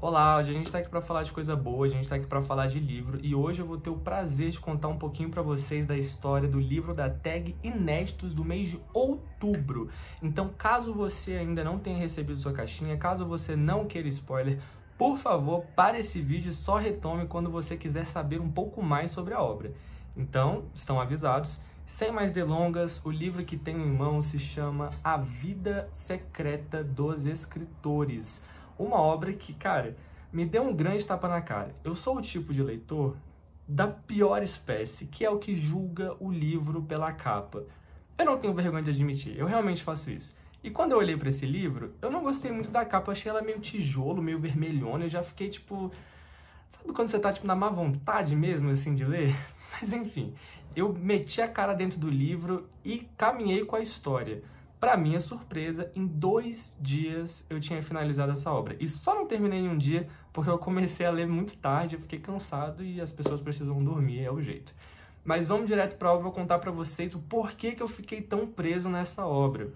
Olá, hoje a gente está aqui para falar de coisa boa, a gente está aqui para falar de livro e hoje eu vou ter o prazer de contar um pouquinho para vocês da história do livro da tag Inéditos do mês de outubro. Então, caso você ainda não tenha recebido sua caixinha, caso você não queira spoiler, por favor, pare esse vídeo e só retome quando você quiser saber um pouco mais sobre a obra. Então, estão avisados. Sem mais delongas, o livro que tenho em mão se chama A Vida Secreta dos Escritores. Uma obra que, cara, me deu um grande tapa na cara. Eu sou o tipo de leitor da pior espécie, que é o que julga o livro pela capa. Eu não tenho vergonha de admitir, eu realmente faço isso. E quando eu olhei para esse livro, eu não gostei muito da capa, eu achei ela meio tijolo, meio vermelhona, eu já fiquei tipo... Sabe quando você tá tipo na má vontade mesmo, assim, de ler? Mas enfim, eu meti a cara dentro do livro e caminhei com a história. Para minha surpresa, em 2 dias eu tinha finalizado essa obra. E só não terminei em um dia porque eu comecei a ler muito tarde, eu fiquei cansado e as pessoas precisam dormir, é o jeito. Mas vamos direto para a obra, eu vou contar para vocês o porquê que eu fiquei tão preso nessa obra.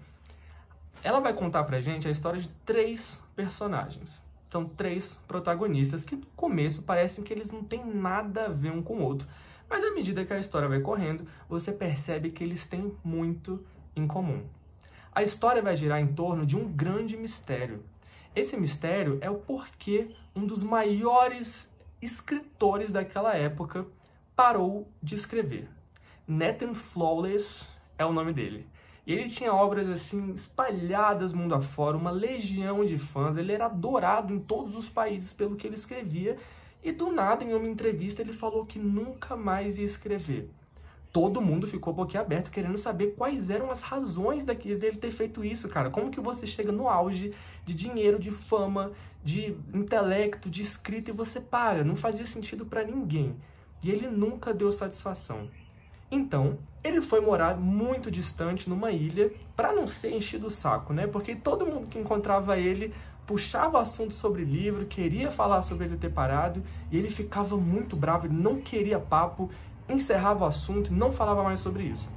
Ela vai contar pra gente a história de 3 personagens. São 3 protagonistas que no começo parecem que eles não têm nada a ver um com o outro. Mas à medida que a história vai correndo, você percebe que eles têm muito em comum. A história vai girar em torno de um grande mistério. Esse mistério é o porquê um dos maiores escritores daquela época parou de escrever. Nathan Flawless é o nome dele. E ele tinha obras assim espalhadas mundo afora, uma legião de fãs, ele era adorado em todos os países pelo que ele escrevia, e do nada, em uma entrevista, ele falou que nunca mais ia escrever. Todo mundo ficou boquiaberto querendo saber quais eram as razões dele ter feito isso, cara. Como que você chega no auge de dinheiro, de fama, de intelecto, de escrita e você para? Não fazia sentido pra ninguém. E ele nunca deu satisfação. Então, ele foi morar muito distante numa ilha para não ser enchido o saco, né? Porque todo mundo que encontrava ele puxava assunto sobre livro, queria falar sobre ele ter parado, e ele ficava muito bravo, ele não queria papo, encerrava o assunto e não falava mais sobre isso.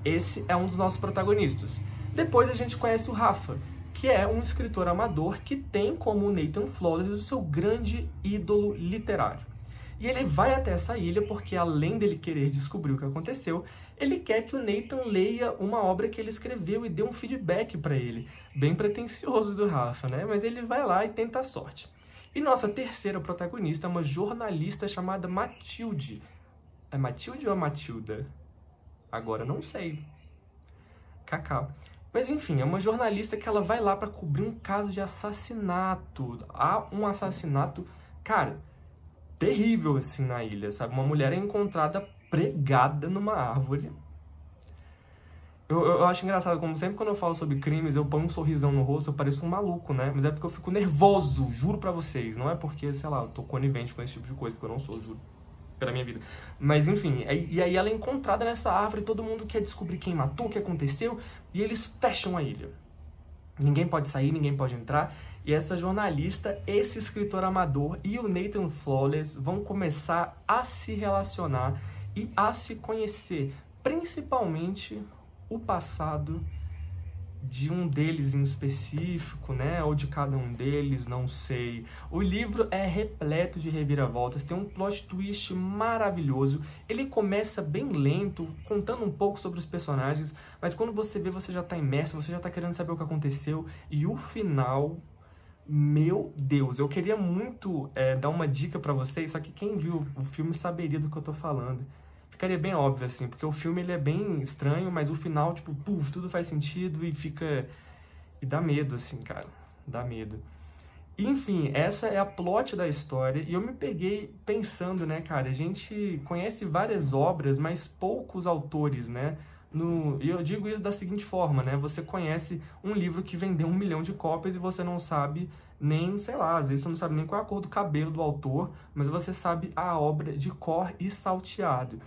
Esse é um dos nossos protagonistas. Depois a gente conhece o Rafa, que é um escritor amador que tem como Nathan Flawless o seu grande ídolo literário. E ele vai até essa ilha porque, além dele querer descobrir o que aconteceu, ele quer que o Nathan leia uma obra que ele escreveu e dê um feedback para ele. Bem pretensioso do Rafa, né? Mas ele vai lá e tenta a sorte. E nossa terceira protagonista é uma jornalista chamada Matilde. É Matilde ou Matilda? Agora não sei. Cacau. Mas enfim, é uma jornalista que ela vai lá para cobrir um caso de assassinato. Há um assassinato, cara, terrível assim na ilha, sabe? Uma mulher é encontrada pregada numa árvore. Eu acho engraçado, como sempre quando eu falo sobre crimes, eu ponho um sorrisão no rosto, eu pareço um maluco, né? Mas é porque eu fico nervoso, juro pra vocês. Não é porque, sei lá, eu tô conivente com esse tipo de coisa, porque eu não sou, juro, pela minha vida. Mas enfim, e aí ela é encontrada nessa árvore, todo mundo quer descobrir quem matou, o que aconteceu, e eles fecham a ilha. Ninguém pode sair, ninguém pode entrar. E essa jornalista, esse escritor amador e o Nathan Flawless vão começar a se relacionar e a se conhecer, principalmente o passado de um deles em específico, né? Ou de cada um deles, não sei. O livro é repleto de reviravoltas, tem um plot twist maravilhoso. Ele começa bem lento, contando um pouco sobre os personagens, mas quando você vê, você já tá imerso, você já tá querendo saber o que aconteceu. E o final, meu Deus, eu queria muito dar uma dica pra vocês, só que quem viu o filme saberia do que eu tô falando. Ficaria bem óbvio, assim, porque o filme ele é bem estranho, mas o final, tipo, puf, tudo faz sentido e fica... E dá medo, assim, cara, dá medo. Enfim, essa é a plot da história e eu me peguei pensando, né, cara, a gente conhece várias obras, mas poucos autores, né? E eu digo isso da seguinte forma, né? Você conhece um livro que vendeu 1 milhão de cópias e você não sabe nem, sei lá, às vezes você não sabe nem qual é a cor do cabelo do autor, mas você sabe a obra de cor e salteado.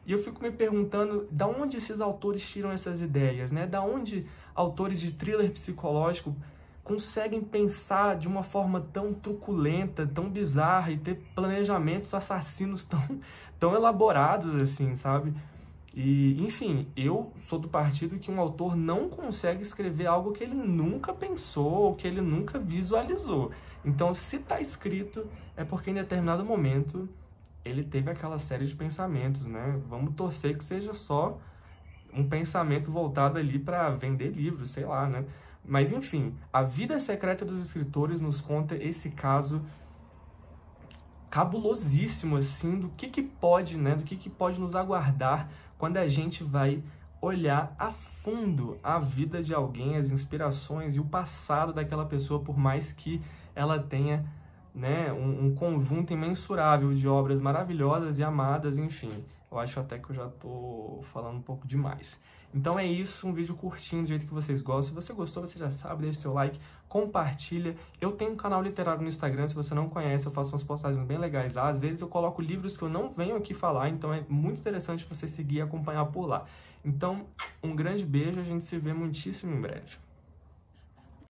E eu fico me perguntando da onde esses autores tiram essas ideias, né? Da onde autores de thriller psicológico conseguem pensar de uma forma tão truculenta, tão bizarra e ter planejamentos assassinos tão elaborados assim, sabe? E, enfim, eu sou do partido que um autor não consegue escrever algo que ele nunca pensou, que ele nunca visualizou. Então, se está escrito, é porque em determinado momento ele teve aquela série de pensamentos, né? Vamos torcer que seja só um pensamento voltado ali para vender livros, sei lá, né? Mas, enfim, A Vida Secreta dos Escritores nos conta esse caso cabulosíssimo, assim, do que pode, né? Do que pode nos aguardar quando a gente vai olhar a fundo a vida de alguém, as inspirações e o passado daquela pessoa, por mais que ela tenha, né, um conjunto imensurável de obras maravilhosas e amadas, enfim. Eu acho até que eu já tô falando um pouco demais. Então é isso, um vídeo curtinho do jeito que vocês gostam. Se você gostou, você já sabe, deixa seu like, compartilha. Eu tenho um canal literário no Instagram, se você não conhece, eu faço umas postagens bem legais lá. Às vezes eu coloco livros que eu não venho aqui falar, então é muito interessante você seguir e acompanhar por lá. Então, um grande beijo, a gente se vê muitíssimo em breve.